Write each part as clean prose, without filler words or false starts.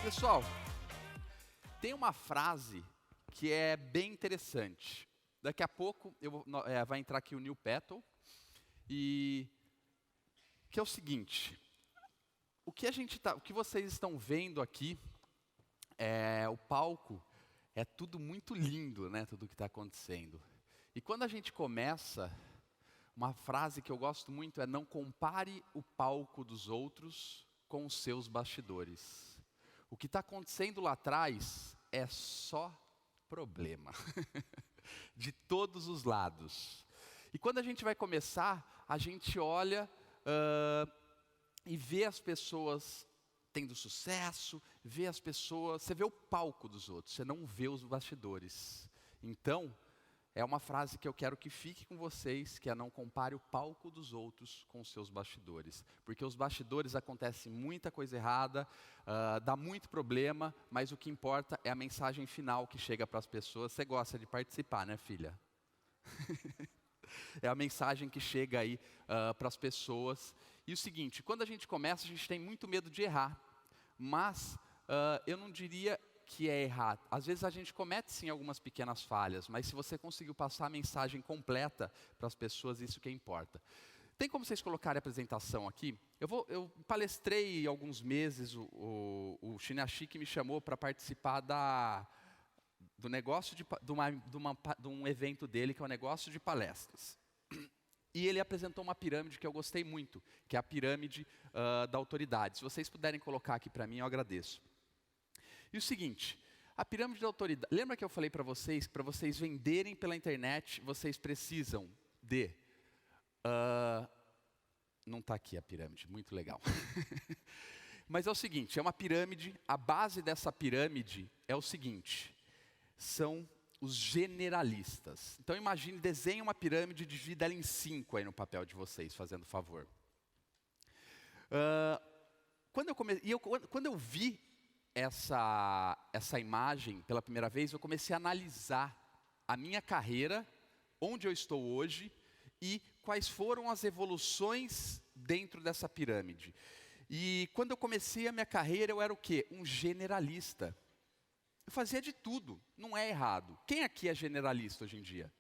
Pessoal, tem uma frase que é bem interessante. Daqui a pouco vai entrar aqui o Neil Patel, e que é o seguinte: o que vocês estão vendo aqui o palco, é tudo muito lindo, né? Tudo que está acontecendo. E quando a gente começa, uma frase que eu gosto muito é: não compare o palco dos outros com os seus bastidores. O que está acontecendo lá atrás é só problema, de todos os lados. E quando a gente vai começar, a gente olha e vê as pessoas tendo sucesso, vê as pessoas, você vê o palco dos outros, você não vê os bastidores. Então, é uma frase que eu quero que fique com vocês, que é: não compare o palco dos outros com os seus bastidores. Porque os bastidores acontece muita coisa errada, dá muito problema, mas o que importa é a mensagem final que chega para as pessoas. Você gosta de participar, né, filha? É a mensagem que chega aí para as pessoas. E o seguinte, quando a gente começa, a gente tem muito medo de errar. Mas eu não diria que é errar. Às vezes a gente comete sim algumas pequenas falhas, mas se você conseguiu passar a mensagem completa para as pessoas, isso que importa. Tem como vocês colocarem a apresentação aqui? Eu palestrei há alguns meses, o Shinashiki me chamou para participar do negócio de um evento dele, que é o negócio de palestras. E ele apresentou uma pirâmide que eu gostei muito, que é a pirâmide da autoridade. Se vocês puderem colocar aqui para mim, eu agradeço. E o seguinte, a pirâmide da autoridade, lembra que eu falei para vocês, que para vocês venderem pela internet, vocês precisam de... não está aqui a pirâmide, muito legal. Mas é o seguinte, é uma pirâmide, a base dessa pirâmide é o seguinte: são os generalistas. Então imagine, desenhe uma pirâmide, divida ela em 5 aí no papel de vocês, fazendo favor. Quando eu vi essa imagem pela primeira vez, eu comecei a analisar a minha carreira, onde eu estou hoje e quais foram as evoluções dentro dessa pirâmide. E quando eu comecei a minha carreira, eu era o quê? Um generalista. Eu fazia de tudo, não é errado. Quem aqui é generalista hoje em dia?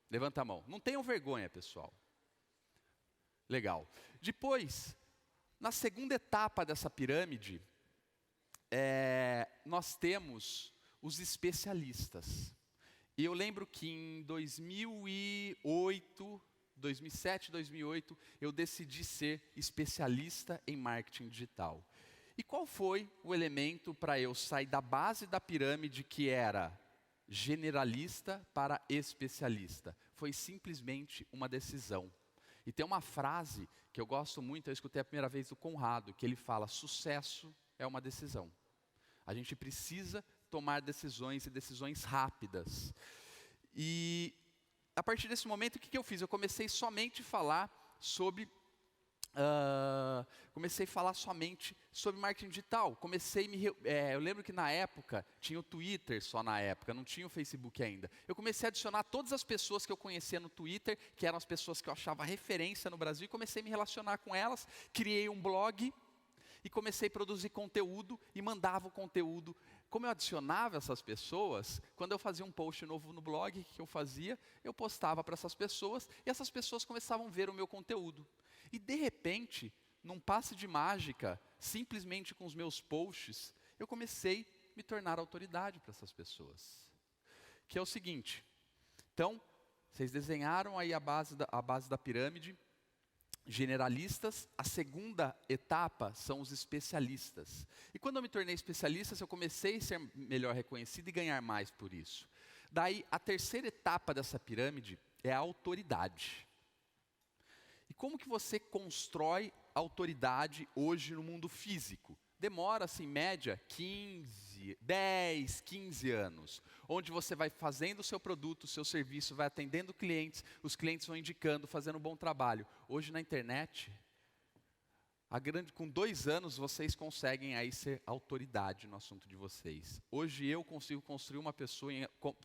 Levanta a mão. Não tenham vergonha, pessoal. Legal. Depois, na segunda etapa dessa pirâmide, nós temos os especialistas. E eu lembro que em 2007, 2008, eu decidi ser especialista em marketing digital. E qual foi o elemento para eu sair da base da pirâmide, que era generalista, para especialista? Foi simplesmente uma decisão. E tem uma frase que eu gosto muito, eu escutei a primeira vez do Conrado, que ele fala: sucesso é uma decisão. A gente precisa tomar decisões, e decisões rápidas. E a partir desse momento, o que eu fiz? Eu comecei somente a falar sobre marketing digital. Eu lembro que na época, tinha o Twitter só na época, não tinha o Facebook ainda. Eu comecei a adicionar todas as pessoas que eu conhecia no Twitter, que eram as pessoas que eu achava referência no Brasil, e comecei a me relacionar com elas, criei um blog, e comecei a produzir conteúdo, e mandava o conteúdo. Como eu adicionava essas pessoas, quando eu fazia um post novo no blog, o que eu fazia? Eu postava para essas pessoas, e essas pessoas começavam a ver o meu conteúdo. E de repente, num passe de mágica, simplesmente com os meus posts, eu comecei a me tornar autoridade para essas pessoas. Que é o seguinte, então, vocês desenharam aí a base da pirâmide, generalistas. A segunda etapa são os especialistas. E quando eu me tornei especialista, eu comecei a ser melhor reconhecido e ganhar mais por isso. Daí, a terceira etapa dessa pirâmide é a autoridade. E como que você constrói autoridade hoje no mundo físico? Demora-se, em média, 10, 15 anos. Onde você vai fazendo o seu produto, o seu serviço, vai atendendo clientes, os clientes vão indicando, fazendo um bom trabalho. Hoje na internet, com 2 anos, vocês conseguem aí ser autoridade no assunto de vocês. Hoje eu consigo construir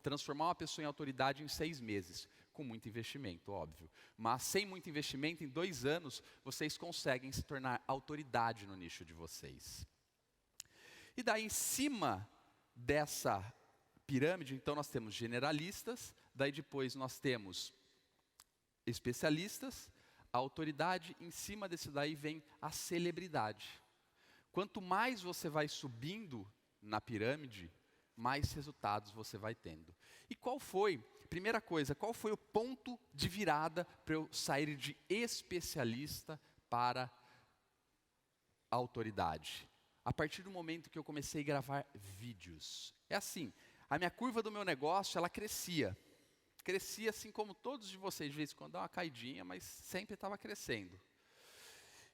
transformar uma pessoa em autoridade em 6 meses. Com muito investimento, óbvio. Mas sem muito investimento, em 2 anos, vocês conseguem se tornar autoridade no nicho de vocês. E daí, em cima dessa pirâmide, então nós temos generalistas, daí depois nós temos especialistas, a autoridade, em cima desse daí vem a celebridade. Quanto mais você vai subindo na pirâmide, mais resultados você vai tendo. E primeira coisa, qual foi o ponto de virada para eu sair de especialista para autoridade? A partir do momento que eu comecei a gravar vídeos. É assim, a minha curva do meu negócio, ela crescia. Crescia assim como todos de vocês, de vez em quando dá uma caidinha, mas sempre estava crescendo.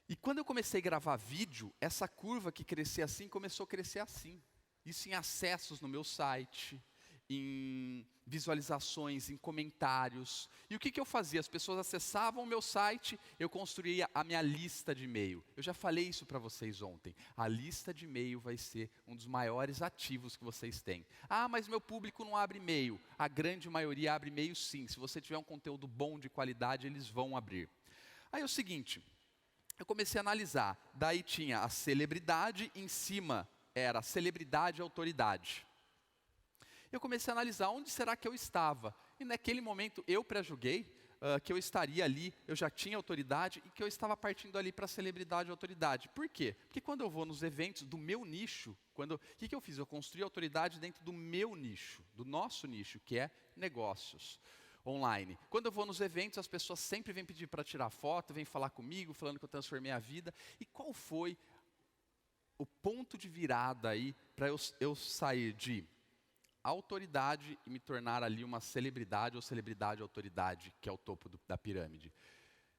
E quando eu comecei a gravar vídeo, essa curva que crescia assim, começou a crescer assim. Isso em acessos no meu site, em visualizações, em comentários. E o que eu fazia? As pessoas acessavam o meu site, eu construía a minha lista de e-mail. Eu já falei isso para vocês ontem. A lista de e-mail vai ser um dos maiores ativos que vocês têm. Ah, mas meu público não abre e-mail. A grande maioria abre e-mail sim. Se você tiver um conteúdo bom, de qualidade, eles vão abrir. Aí é o seguinte, eu comecei a analisar. Daí tinha a celebridade, em cima era celebridade e autoridade. Eu comecei a analisar onde será que eu estava. E naquele momento eu pré-julguei que eu estaria ali, eu já tinha autoridade e que eu estava partindo ali para celebridade e autoridade. Por quê? Porque quando eu vou nos eventos do meu nicho, o que eu fiz? Eu construí autoridade dentro do meu nicho, do nosso nicho, que é negócios online. Quando eu vou nos eventos, as pessoas sempre vêm pedir para tirar foto, vêm falar comigo, falando que eu transformei a vida. E qual foi o ponto de virada aí para eu sair de autoridade e me tornar ali uma celebridade ou celebridade-autoridade, que é o topo da pirâmide?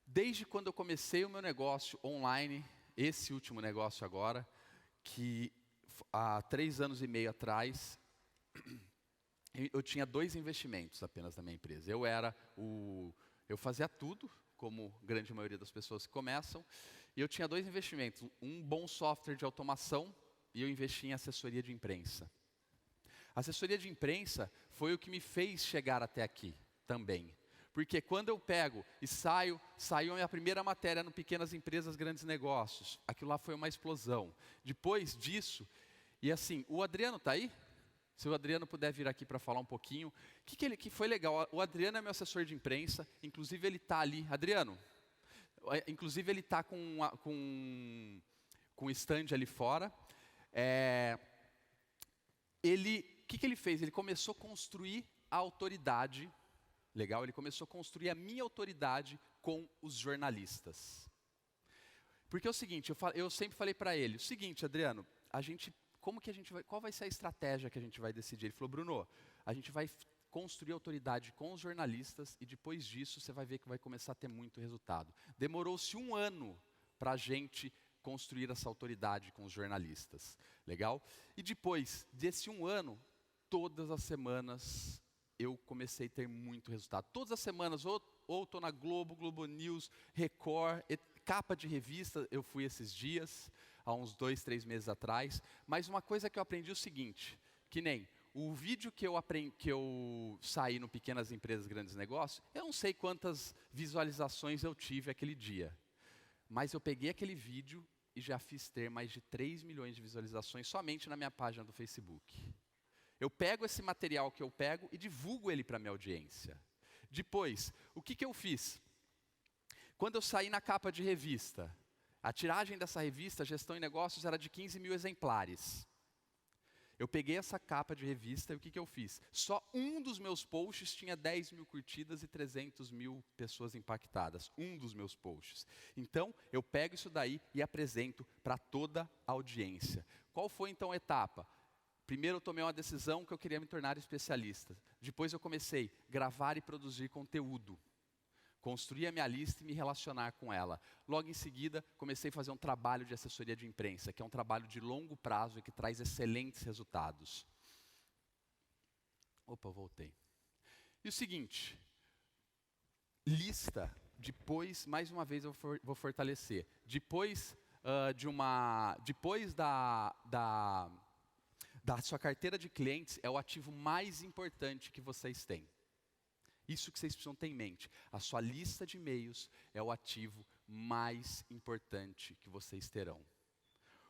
Desde quando eu comecei o meu negócio online, esse último negócio agora, que há 3 anos e meio atrás, eu tinha 2 investimentos apenas na minha empresa. Eu fazia tudo, como grande maioria das pessoas que começam, e eu tinha 2 investimentos, um bom software de automação e eu investi em assessoria de imprensa. A assessoria de imprensa foi o que me fez chegar até aqui também. Porque quando eu pego e saiu a minha primeira matéria no Pequenas Empresas, Grandes Negócios. Aquilo lá foi uma explosão. Depois disso, e assim, o Adriano está aí? Se o Adriano puder vir aqui para falar um pouquinho. O que foi legal? O Adriano é meu assessor de imprensa, inclusive ele está ali. Adriano, inclusive ele está com o stand ali fora. O que ele fez? Ele começou a construir a autoridade, legal? Ele começou a construir a minha autoridade com os jornalistas. Porque é o seguinte, eu sempre falei para ele, o seguinte, Adriano, qual vai ser a estratégia que a gente vai decidir? Ele falou, Bruno, a gente vai construir autoridade com os jornalistas e depois disso você vai ver que vai começar a ter muito resultado. Demorou-se 1 ano para a gente construir essa autoridade com os jornalistas, legal? E depois desse 1 ano, todas as semanas eu comecei a ter muito resultado. Todas as semanas, ou estou na Globo, Globo News, Record, capa de revista, eu fui esses dias, há uns 2, 3 meses atrás. Mas uma coisa que eu aprendi é o seguinte, que nem o vídeo que eu saí no Pequenas Empresas, Grandes Negócios, eu não sei quantas visualizações eu tive aquele dia. Mas eu peguei aquele vídeo e já fiz ter mais de 3 milhões de visualizações somente na minha página do Facebook. Eu pego esse material que eu pego e divulgo ele para a minha audiência. Depois, o que eu fiz? Quando eu saí na capa de revista, a tiragem dessa revista, Gestão e Negócios, era de 15 mil exemplares. Eu peguei essa capa de revista e o que eu fiz? Só um dos meus posts tinha 10 mil curtidas e 300 mil pessoas impactadas. Um dos meus posts. Então, eu pego isso daí e apresento para toda a audiência. Qual foi então a etapa? Primeiro eu tomei uma decisão que eu queria me tornar especialista. Depois eu comecei a gravar e produzir conteúdo. Construir a minha lista e me relacionar com ela. Logo em seguida, comecei a fazer um trabalho de assessoria de imprensa, que é um trabalho de longo prazo e que traz excelentes resultados. Opa, voltei. E o seguinte, lista, depois, mais uma vez eu vou fortalecer, depois da sua carteira de clientes, é o ativo mais importante que vocês têm. Isso que vocês precisam ter em mente. A sua lista de e-mails é o ativo mais importante que vocês terão.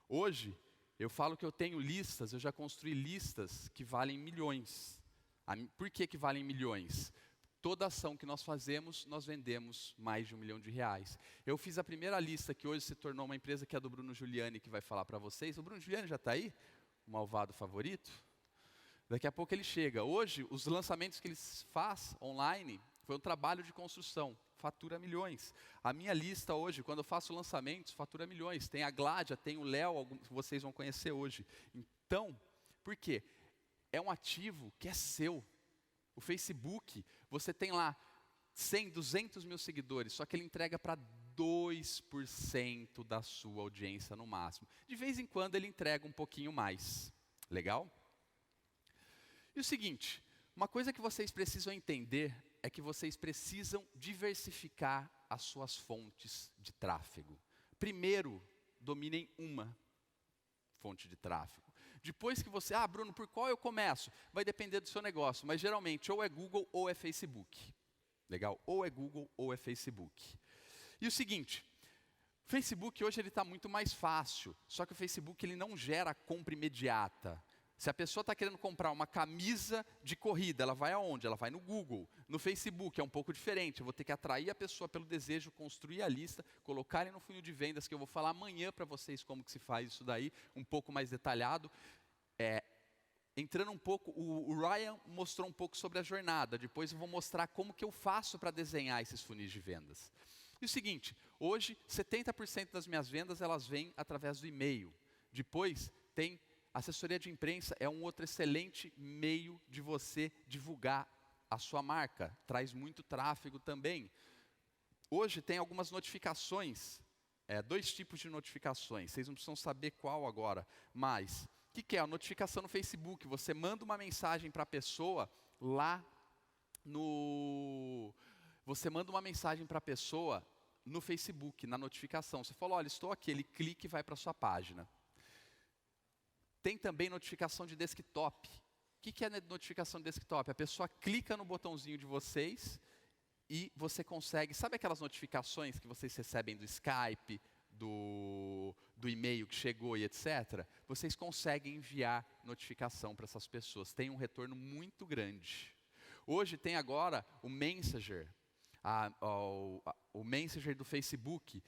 Hoje, Eu falo que eu tenho listas, eu já construí listas que valem milhões. Por que valem milhões? Toda ação que nós fazemos, nós vendemos mais de R$1 milhão. Eu fiz a primeira lista, que hoje se tornou uma empresa, que é a do Bruno Giuliani, que vai falar para vocês. O Bruno Giuliani já está aí? O malvado favorito? Daqui a pouco ele chega. Hoje, os lançamentos que ele faz online, foi um trabalho de construção, fatura milhões. A minha lista hoje, quando eu faço lançamentos, fatura milhões. Tem a Gládia, tem o Léo, alguns que vocês vão conhecer hoje. Então, por quê? É um ativo que é seu. O Facebook, você tem lá 100, 200 mil seguidores, só que ele entrega para 2% da sua audiência no máximo. De vez em quando ele entrega um pouquinho mais. Legal? E o seguinte, uma coisa que vocês precisam entender é que vocês precisam diversificar as suas fontes de tráfego. Primeiro, dominem uma fonte de tráfego. Depois que você, Bruno, por qual eu começo? Vai depender do seu negócio, mas geralmente ou é Google ou é Facebook. Legal? Ou é Google ou é Facebook. E o seguinte, o Facebook hoje ele está muito mais fácil, só que o Facebook ele não gera compra imediata. Se a pessoa está querendo comprar uma camisa de corrida, ela vai aonde? Ela vai no Google. No Facebook é um pouco diferente. Eu vou ter que atrair a pessoa pelo desejo, construir a lista, colocar ele no funil de vendas, que eu vou falar amanhã para vocês como que se faz isso daí, um pouco mais detalhado. Entrando um pouco, o Ryan mostrou um pouco sobre a jornada. Depois eu vou mostrar como que eu faço para desenhar esses funis de vendas. E o seguinte, hoje 70% das minhas vendas elas vêm através do e-mail. Depois tem assessoria de imprensa, é um outro excelente meio de você divulgar a sua marca. Traz muito tráfego também. Hoje tem algumas notificações, 2 tipos de notificações. Vocês não precisam saber qual agora, mas o que é a notificação no Facebook? Você manda uma mensagem para a pessoa lá no... Você manda uma mensagem para a pessoa no Facebook, na notificação. Você fala, olha, estou aqui, ele clica e vai para a sua página. Tem também notificação de desktop. O que é notificação de desktop? A pessoa clica no botãozinho de vocês e você consegue... Sabe aquelas notificações que vocês recebem do Skype, do e-mail que chegou e etc? Vocês conseguem enviar notificação para essas pessoas. Tem um retorno muito grande. Hoje tem agora o Messenger. O Messenger do Facebook,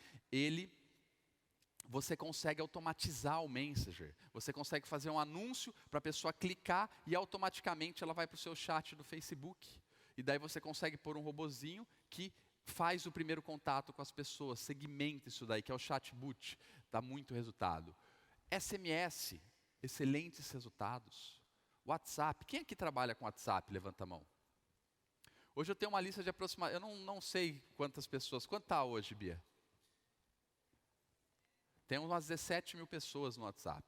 você consegue automatizar o Messenger. Você consegue fazer um anúncio para a pessoa clicar e automaticamente ela vai para o seu chat do Facebook. E daí você consegue pôr um robozinho que faz o primeiro contato com as pessoas, segmenta isso daí, que é o chatbot. Dá muito resultado. SMS, excelentes resultados. WhatsApp, quem aqui trabalha com WhatsApp? Levanta a mão. Hoje eu tenho uma lista de aproximadamente, eu não sei quantas pessoas. Quanto está hoje, Bia? Tem umas 17 mil pessoas no WhatsApp.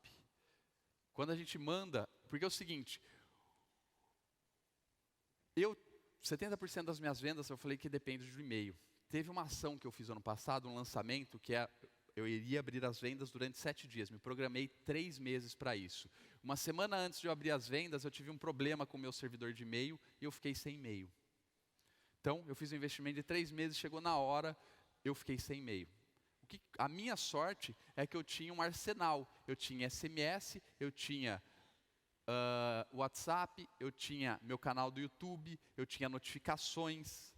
Quando a gente manda, porque é o seguinte, 70% das minhas vendas eu falei que depende do e-mail. Teve uma ação que eu fiz ano passado, um lançamento, que eu iria abrir as vendas durante 7 dias. Me programei 3 meses para isso. Uma semana antes de eu abrir as vendas, eu tive um problema com o meu servidor de e-mail e eu fiquei sem e-mail. Então, eu fiz um investimento de 3 meses, chegou na hora, eu fiquei sem e-mail. A minha sorte é que eu tinha um arsenal. Eu tinha SMS, eu tinha WhatsApp, eu tinha meu canal do YouTube, eu tinha notificações.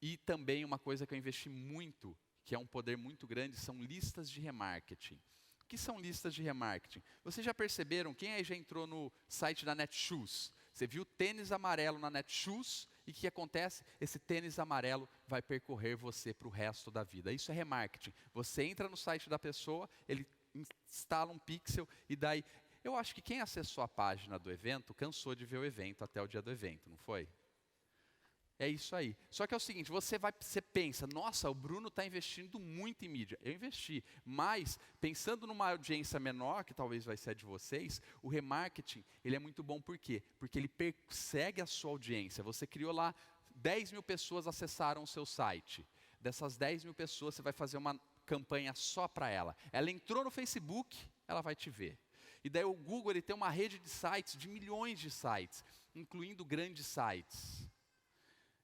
E também uma coisa que eu investi muito, que é um poder muito grande, são listas de remarketing. O que são listas de remarketing? Vocês já perceberam, quem aí já entrou no site da Netshoes? Você viu tênis amarelo na Netshoes e o que acontece? Esse tênis amarelo vai percorrer você para o resto da vida. Isso é remarketing. Você entra no site da pessoa, ele instala um pixel e daí... Eu acho que quem acessou a página do evento cansou de ver o evento até o dia do evento, não foi? É isso aí. Só que é o seguinte, você pensa, nossa, o Bruno está investindo muito em mídia. Eu investi, mas pensando numa audiência menor, que talvez vai ser a de vocês, o remarketing, ele é muito bom por quê? Porque ele persegue a sua audiência. Você criou lá, 10 mil pessoas acessaram o seu site. Dessas 10 mil pessoas, você vai fazer uma campanha só para ela. Ela entrou no Facebook, ela vai te ver. E daí o Google ele tem uma rede de sites, de milhões de sites, incluindo grandes sites.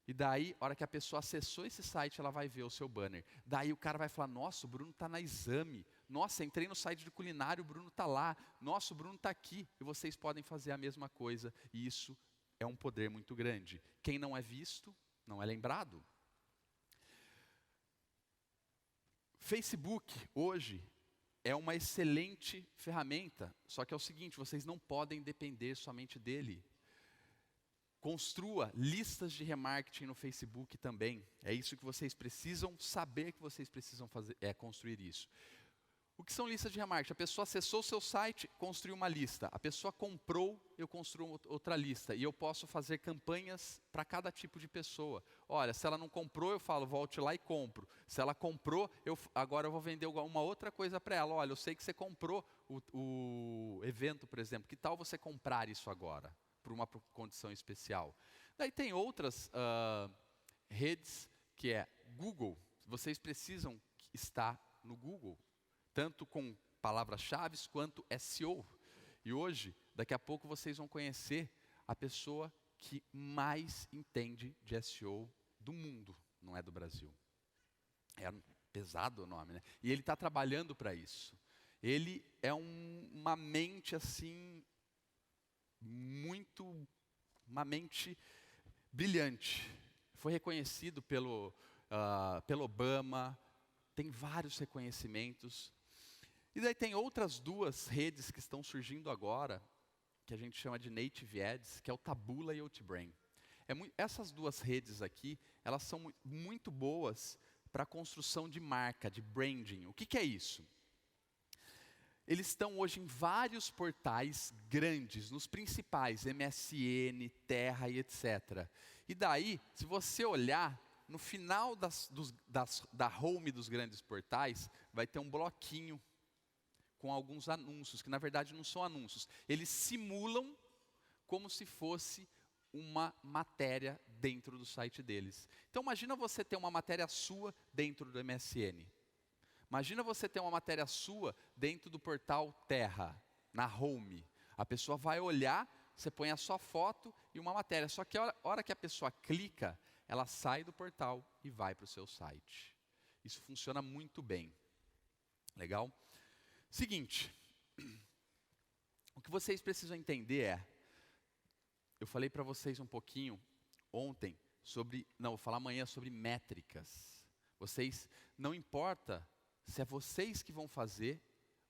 E daí, a hora que a pessoa acessou esse site, ela vai ver o seu banner. Daí o cara vai falar, nossa, o Bruno está na Exame. Nossa, entrei no site de culinária, o Bruno está lá. Nossa, o Bruno está aqui. E vocês podem fazer a mesma coisa. E isso é um poder muito grande. Quem não é visto, não é lembrado. Facebook, hoje, é uma excelente ferramenta. Só que é o seguinte, vocês não podem depender somente dele. Construa listas de remarketing no Facebook também. É isso que vocês precisam saber que vocês precisam fazer, construir isso. O que são listas de remarketing? A pessoa acessou o seu site, construiu uma lista. A pessoa comprou, eu construo outra lista. E eu posso fazer campanhas para cada tipo de pessoa. Olha, se ela não comprou, eu falo, volte lá e compro. Se ela comprou, agora eu vou vender uma outra coisa para ela. Olha, eu sei que você comprou o evento, por exemplo. Que tal você comprar isso agora? Por uma condição especial. Daí tem outras redes, que é Google. Vocês precisam estar no Google, tanto com palavras-chave quanto SEO. E hoje, daqui a pouco, vocês vão conhecer a pessoa que mais entende de SEO do mundo, não é do Brasil. É pesado o nome, né? E ele está trabalhando para isso. Ele é uma mente assim, uma mente brilhante. Foi reconhecido pelo Obama, tem vários reconhecimentos. E daí tem outras duas redes que estão surgindo agora, que a gente chama de Native Ads, que é o Taboola e o Outbrain. Essas duas redes aqui, elas são muito boas para a construção de marca, de branding. O que é isso? Eles estão hoje em vários portais grandes, nos principais, MSN, Terra e etc. E daí, se você olhar, no final da home dos grandes portais, vai ter um bloquinho com alguns anúncios, que na verdade não são anúncios. Eles simulam como se fosse uma matéria dentro do site deles. Então imagina você ter uma matéria sua dentro do MSN. Imagina você ter uma matéria sua dentro do portal Terra, na home. A pessoa vai olhar, você põe a sua foto e uma matéria. Só que a hora que a pessoa clica, ela sai do portal e vai para o seu site. Isso funciona muito bem. Legal? Seguinte, o que vocês precisam entender é, eu falei para vocês um pouquinho ontem vou falar amanhã sobre métricas. Vocês, não importa se é vocês que vão fazer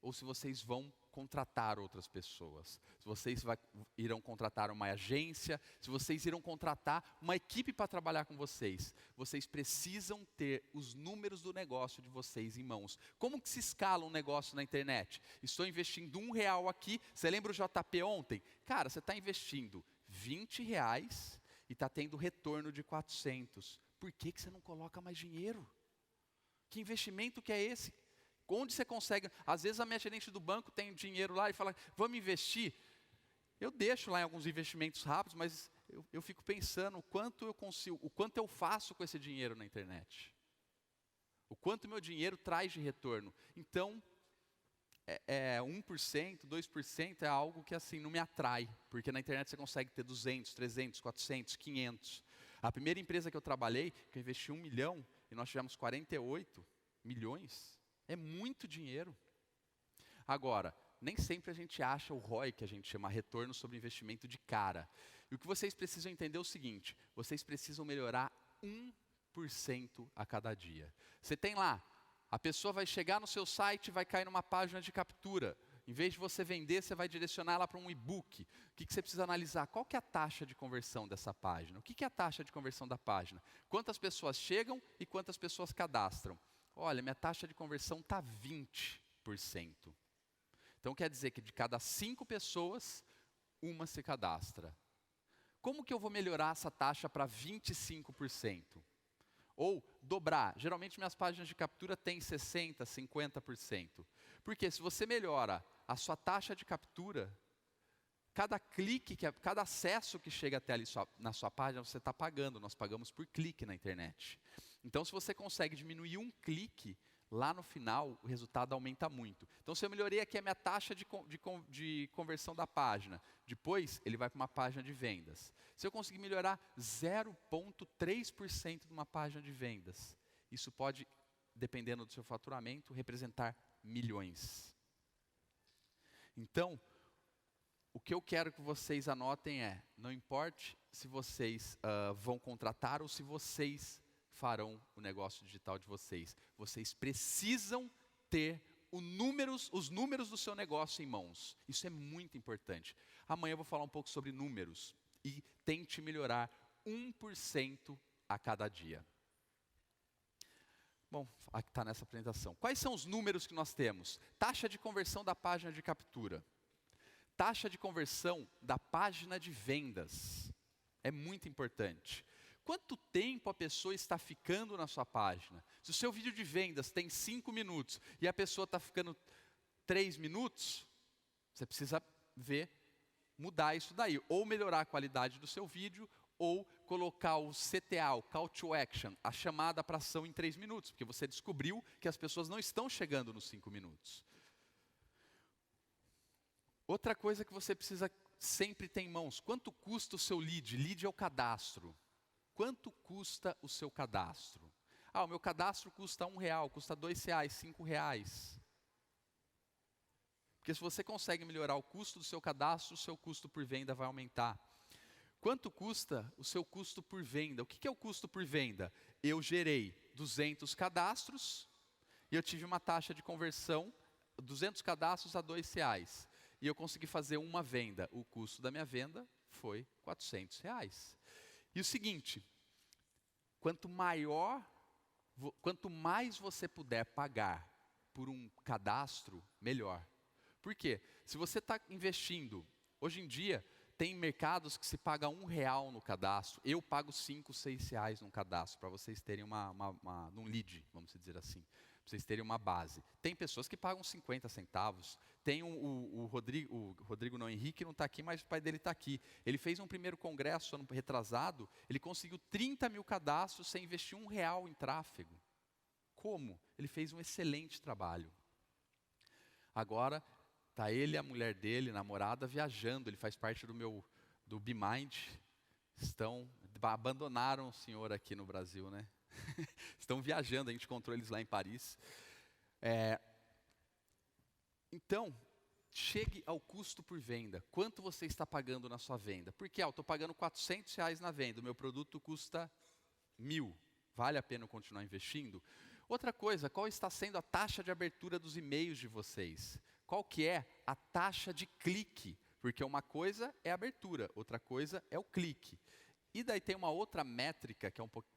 ou se vocês vão contratar outras pessoas. Se vocês irão contratar uma agência, se vocês irão contratar uma equipe para trabalhar com vocês. Vocês precisam ter os números do negócio de vocês em mãos. Como que se escala um negócio na internet? Estou investindo R$1 aqui. Você lembra o JP ontem? Cara, você está investindo R$20 e está tendo retorno de 400. Por que você não coloca mais dinheiro? Que investimento que é esse? Onde você consegue? Às vezes a minha gerente do banco tem dinheiro lá e fala, vamos investir. Eu deixo lá em alguns investimentos rápidos, mas eu fico pensando o quanto eu consigo, o quanto eu faço com esse dinheiro na internet. O quanto meu dinheiro traz de retorno. Então, 1%, 2% é algo que assim não me atrai. Porque na internet você consegue ter 200, 300, 400, 500. A primeira empresa que eu trabalhei, que eu investi 1 milhão, e nós tivemos 48 milhões. É muito dinheiro. Agora, nem sempre a gente acha o ROI, que a gente chama retorno sobre investimento de cara. E o que vocês precisam entender é o seguinte, vocês precisam melhorar 1% a cada dia. Você tem lá, a pessoa vai chegar no seu site e vai cair numa página de captura. Em vez de você vender, você vai direcionar ela para um e-book. O que você precisa analisar? Qual que é a taxa de conversão dessa página? O que é a taxa de conversão da página? Quantas pessoas chegam e quantas pessoas cadastram? Olha, minha taxa de conversão está 20%. Então quer dizer que de cada 5 pessoas, uma se cadastra. Como que eu vou melhorar essa taxa para 25%? Ou dobrar. Geralmente minhas páginas de captura têm 60%, 50%. Porque se você melhora a sua taxa de captura, cada clique, cada acesso que chega até ali na sua página, você está pagando. Nós pagamos por clique na internet. Então, se você consegue diminuir um clique, lá no final, o resultado aumenta muito. Então, se eu melhorei aqui a minha taxa de conversão da página, depois ele vai para uma página de vendas. Se eu conseguir melhorar 0,3% de uma página de vendas, isso pode, dependendo do seu faturamento, representar milhões. Então, o que eu quero que vocês anotem é, não importe se vocês vão contratar ou se vocês farão o negócio digital de vocês. Vocês precisam ter os números do seu negócio em mãos. Isso é muito importante. Amanhã eu vou falar um pouco sobre números. E tente melhorar 1% a cada dia. Bom, aqui está nessa apresentação. Quais são os números que nós temos? Taxa de conversão da página de captura. Taxa de conversão da página de vendas. É muito importante. Quanto tempo a pessoa está ficando na sua página? Se o seu vídeo de vendas tem 5 minutos e a pessoa está ficando 3 minutos, você precisa mudar isso daí. Ou melhorar a qualidade do seu vídeo, ou colocar o CTA, o Call to Action, a chamada para ação em 3 minutos, porque você descobriu que as pessoas não estão chegando nos 5 minutos. Outra coisa que você precisa sempre ter em mãos, quanto custa o seu lead? Lead é o cadastro. Quanto custa o seu cadastro? O meu cadastro custa R$1, custa R$2, R$5. Porque se você consegue melhorar o custo do seu cadastro, o seu custo por venda vai aumentar. Quanto custa o seu custo por venda? O que é o custo por venda? Eu gerei 200 cadastros e eu tive uma taxa de conversão, 200 cadastros a R$2. E eu consegui fazer uma venda. O custo da minha venda foi R$400. E o seguinte, quanto mais você puder pagar por um cadastro, melhor. Por quê? Se você está investindo, hoje em dia, tem mercados que se paga R$1 no cadastro. Eu pago R$5, R$6 num cadastro, para vocês terem num lead, vamos dizer assim. Para vocês terem uma base. Tem pessoas que pagam 50 centavos. Tem o Henrique não está aqui, mas o pai dele está aqui. Ele fez um primeiro congresso ano retrasado, ele conseguiu 30 mil cadastros sem investir R$1 em tráfego. Como? Ele fez um excelente trabalho. Agora, está ele e a mulher dele, namorada, viajando. Ele faz parte do BeMind. Abandonaram o senhor aqui no Brasil, né? Estão viajando, a gente encontrou eles lá em Paris. Então, chegue ao custo por venda. Quanto você está pagando na sua venda? Porque eu estou pagando R$400 na venda, o meu produto custa 1.000. Vale a pena eu continuar investindo? Outra coisa, qual está sendo a taxa de abertura dos e-mails de vocês? Qual que é a taxa de clique? Porque uma coisa é a abertura, outra coisa é o clique. E daí tem uma outra métrica,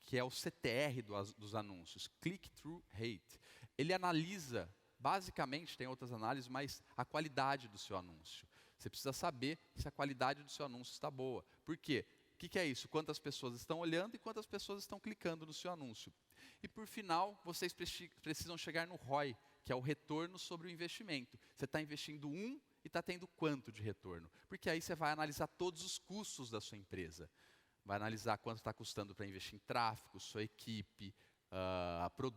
que é o CTR dos anúncios, Click-Through Rate. Ele analisa, basicamente, tem outras análises, mas a qualidade do seu anúncio. Você precisa saber se a qualidade do seu anúncio está boa. Por quê? O que é isso? Quantas pessoas estão olhando e quantas pessoas estão clicando no seu anúncio. E por final, vocês precisam chegar no ROI, que é o retorno sobre o investimento. Você está investindo e está tendo quanto de retorno? Porque aí você vai analisar todos os custos da sua empresa. Vai analisar quanto está custando para investir em tráfego, sua equipe, a produção.